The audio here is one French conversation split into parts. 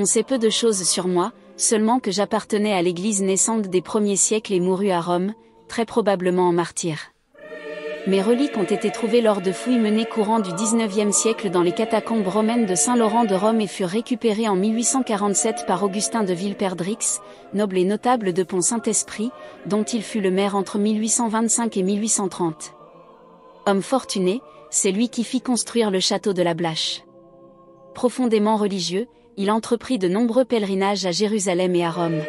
On sait peu de choses sur moi, seulement que j'appartenais à l'église naissante des premiers siècles et mourus à Rome, très probablement en martyr. Mes reliques ont été trouvées lors de fouilles menées courant du XIXe siècle dans les catacombes romaines de Saint-Laurent de Rome et furent récupérées en 1847 par Augustin de Villeperdrix, noble et notable de Pont-Saint-Esprit, dont il fut le maire entre 1825 et 1830. Homme fortuné, c'est lui qui fit construire le château de la Blache. Profondément religieux, il entreprit de nombreux pèlerinages à Jérusalem et à Rome.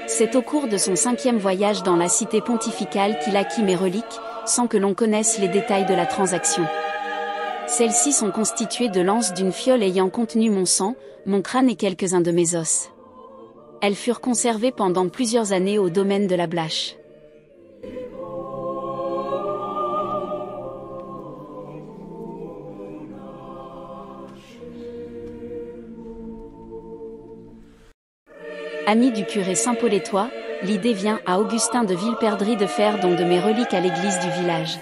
C'est au cours de son 5e voyage dans la cité pontificale qu'il acquit mes reliques, sans que l'on connaisse les détails de la transaction. Celles-ci sont constituées de l'anse d'une fiole ayant contenu mon sang, mon crâne et quelques-uns de mes os. Elles furent conservées pendant plusieurs années au domaine de la Blache. Ami du curé Saint-Paulétois, l'idée vient à Augustin de Villeperdrix de faire don de mes reliques à l'église du village.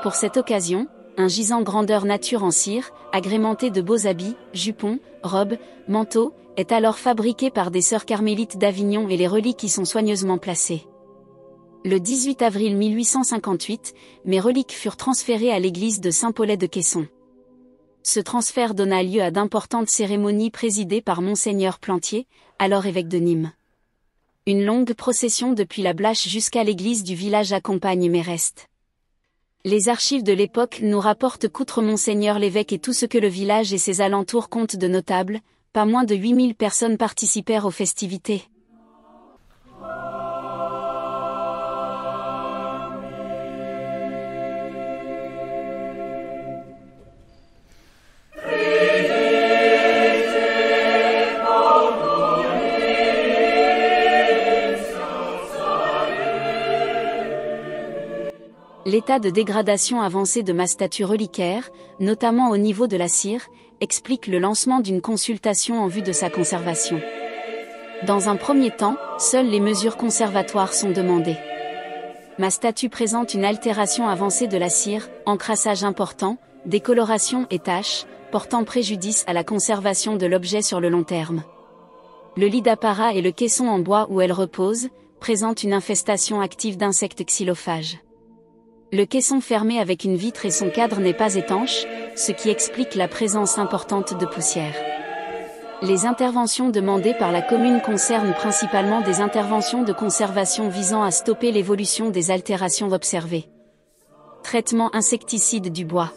Pour cette occasion, un gisant grandeur nature en cire, agrémenté de beaux habits, jupons, robes, manteaux, est alors fabriqué par des sœurs carmélites d'Avignon et les reliques y sont soigneusement placées. Le 18 avril 1858, mes reliques furent transférées à l'église de Saint-Paulet de Caisson. Ce transfert donna lieu à d'importantes cérémonies présidées par Monseigneur Plantier, alors évêque de Nîmes. Une longue procession depuis la Blache jusqu'à l'église du village accompagne mes restes. Les archives de l'époque nous rapportent qu'outre Monseigneur l'évêque et tout ce que le village et ses alentours comptent de notables, pas moins de 8000 personnes participèrent aux festivités. L'état de dégradation avancé de ma statue reliquaire, notamment au niveau de la cire, explique le lancement d'une consultation en vue de sa conservation. Dans un premier temps, seules les mesures conservatoires sont demandées. Ma statue présente une altération avancée de la cire, encrassage important, décoloration et taches, portant préjudice à la conservation de l'objet sur le long terme. Le lit d'apparat et le caisson en bois où elle repose, présentent une infestation active d'insectes xylophages. Le caisson fermé avec une vitre et son cadre n'est pas étanche, ce qui explique la présence importante de poussière. Les interventions demandées par la commune concernent principalement des interventions de conservation visant à stopper l'évolution des altérations observées. Traitement insecticide du bois.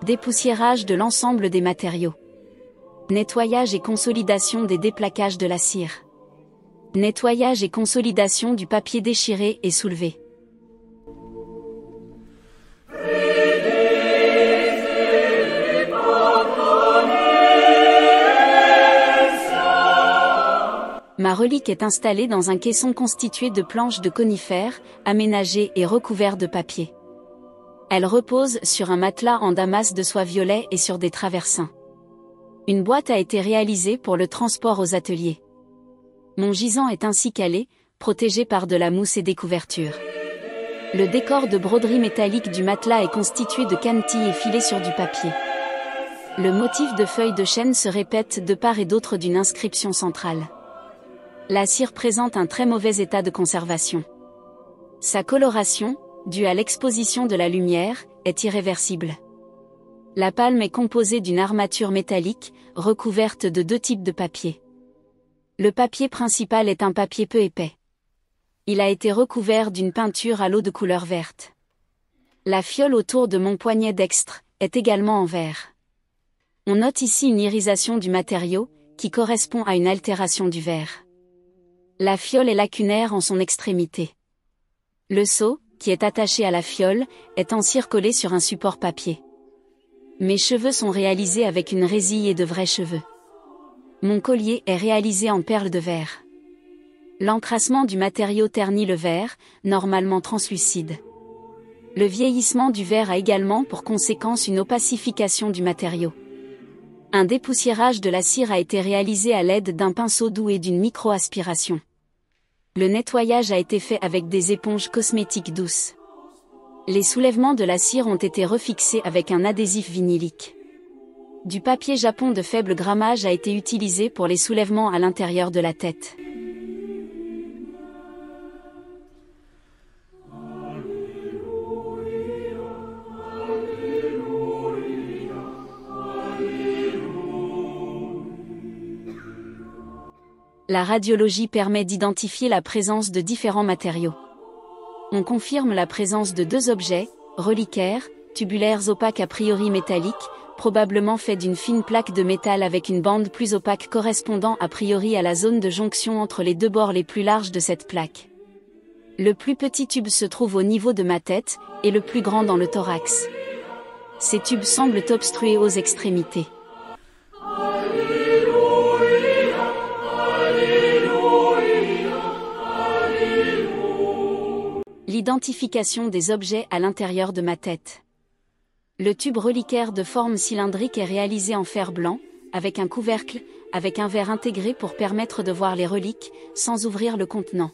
Dépoussiérage de l'ensemble des matériaux. Nettoyage et consolidation des déplaquages de la cire. Nettoyage et consolidation du papier déchiré et soulevé. Ma relique est installée dans un caisson constitué de planches de conifères, aménagées et recouvertes de papier. Elle repose sur un matelas en damas de soie violet et sur des traversins. Une boîte a été réalisée pour le transport aux ateliers. Mon gisant est ainsi calé, protégé par de la mousse et des couvertures. Le décor de broderie métallique du matelas est constitué de cannetilles effilées sur du papier. Le motif de feuilles de chêne se répète de part et d'autre d'une inscription centrale. La cire présente un très mauvais état de conservation. Sa coloration, due à l'exposition de la lumière, est irréversible. La palme est composée d'une armature métallique, recouverte de 2 types de papier. Le papier principal est un papier peu épais. Il a été recouvert d'une peinture à l'eau de couleur verte. La fiole autour de mon poignet dextre est également en verre. On note ici une irisation du matériau, qui correspond à une altération du verre. La fiole est lacunaire en son extrémité. Le seau, qui est attaché à la fiole, est en cire collée sur un support papier. Mes cheveux sont réalisés avec une résille et de vrais cheveux. Mon collier est réalisé en perles de verre. L'encrassement du matériau ternit le verre, normalement translucide. Le vieillissement du verre a également pour conséquence une opacification du matériau. Un dépoussiérage de la cire a été réalisé à l'aide d'un pinceau doux et d'une micro-aspiration. Le nettoyage a été fait avec des éponges cosmétiques douces. Les soulèvements de la cire ont été refixés avec un adhésif vinylique. Du papier japon de faible grammage a été utilisé pour les soulèvements à l'intérieur de la tête. La radiologie permet d'identifier la présence de différents matériaux. On confirme la présence de deux objets, reliquaires, tubulaires opaques a priori métalliques, probablement faits d'une fine plaque de métal avec une bande plus opaque correspondant a priori à la zone de jonction entre les deux bords les plus larges de cette plaque. Le plus petit tube se trouve au niveau de ma tête, et le plus grand dans le thorax. Ces tubes semblent obstrués aux extrémités. L'identification des objets à l'intérieur de ma tête. Le tube reliquaire de forme cylindrique est réalisé en fer blanc, avec un couvercle, avec un verre intégré pour permettre de voir les reliques, sans ouvrir le contenant.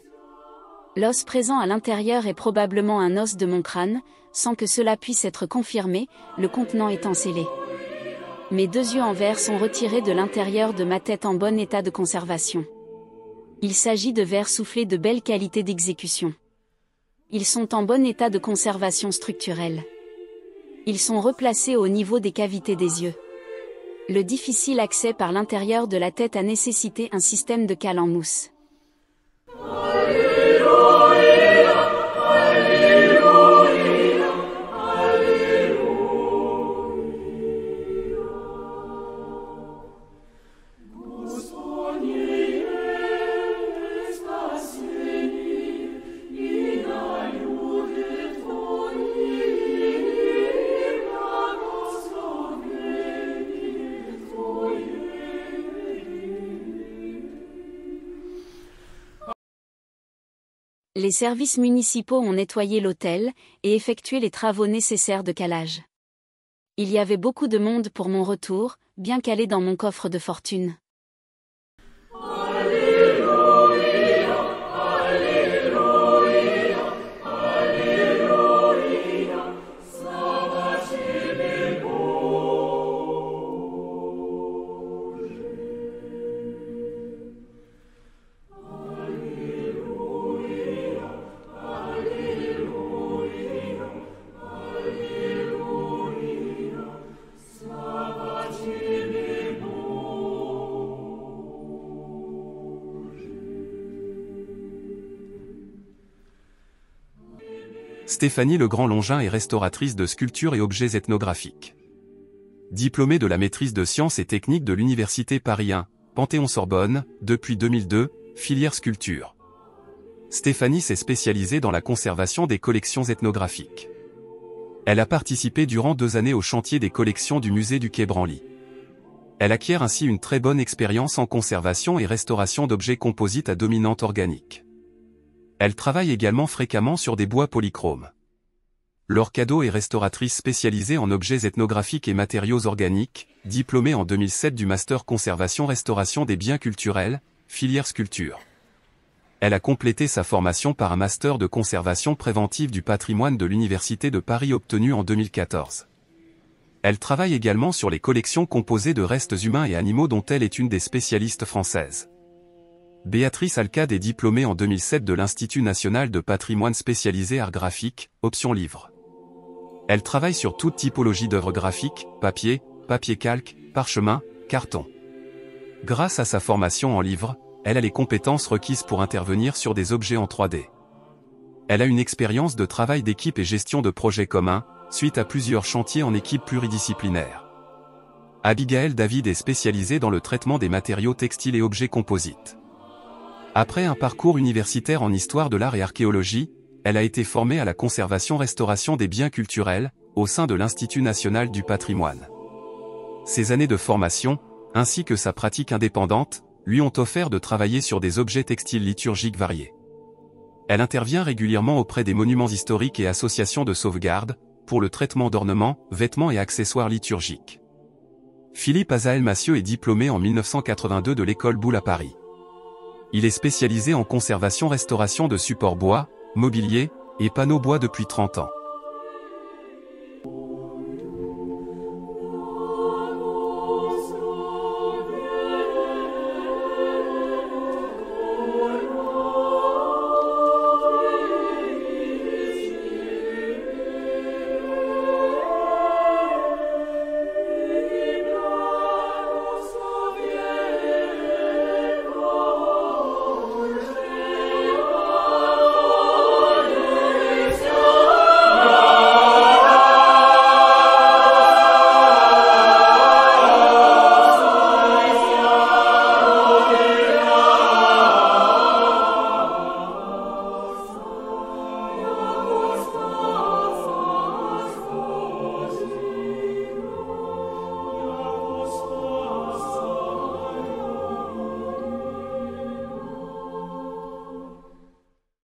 L'os présent à l'intérieur est probablement un os de mon crâne, sans que cela puisse être confirmé, le contenant étant scellé. Mes deux yeux en verre sont retirés de l'intérieur de ma tête en bon état de conservation. Il s'agit de verres soufflés de belle qualité d'exécution. Ils sont en bon état de conservation structurelle. Ils sont replacés au niveau des cavités des yeux. Le difficile accès par l'intérieur de la tête a nécessité un système de cale en mousse. Les services municipaux ont nettoyé l'hôtel et effectué les travaux nécessaires de calage. Il y avait beaucoup de monde pour mon retour, bien calé dans mon coffre de fortune. Stéphanie Legrand-Longin est restauratrice de sculptures et objets ethnographiques. Diplômée de la maîtrise de sciences et techniques de l'Université Paris 1, Panthéon-Sorbonne, depuis 2002, filière sculpture. Stéphanie s'est spécialisée dans la conservation des collections ethnographiques. Elle a participé durant 2 années au chantier des collections du musée du Quai Branly. Elle acquiert ainsi une très bonne expérience en conservation et restauration d'objets composites à dominante organique. Elle travaille également fréquemment sur des bois polychromes. Laure Cadot est restauratrice spécialisée en objets ethnographiques et matériaux organiques, diplômée en 2007 du master conservation-restauration des biens culturels, filière sculpture. Elle a complété sa formation par un master de conservation préventive du patrimoine de l'Université de Paris obtenu en 2014. Elle travaille également sur les collections composées de restes humains et animaux dont elle est une des spécialistes françaises. Béatrice Alcade est diplômée en 2007 de l'Institut national de patrimoine spécialisé art graphique, option livre. Elle travaille sur toute typologie d'œuvres graphiques, papier, papier calque, parchemin, carton. Grâce à sa formation en livre, elle a les compétences requises pour intervenir sur des objets en 3D. Elle a une expérience de travail d'équipe et gestion de projets communs, suite à plusieurs chantiers en équipe pluridisciplinaire. Abigaël David est spécialisée dans le traitement des matériaux textiles et objets composites. Après un parcours universitaire en histoire de l'art et archéologie, elle a été formée à la conservation-restauration des biens culturels, au sein de l'Institut national du patrimoine. Ces années de formation, ainsi que sa pratique indépendante, lui ont offert de travailler sur des objets textiles liturgiques variés. Elle intervient régulièrement auprès des monuments historiques et associations de sauvegarde, pour le traitement d'ornements, vêtements et accessoires liturgiques. Philippe Azaël Massieu est diplômé en 1982 de l'école Boulle à Paris. Il est spécialisé en conservation-restauration de supports bois, mobilier et panneaux bois depuis 30 ans.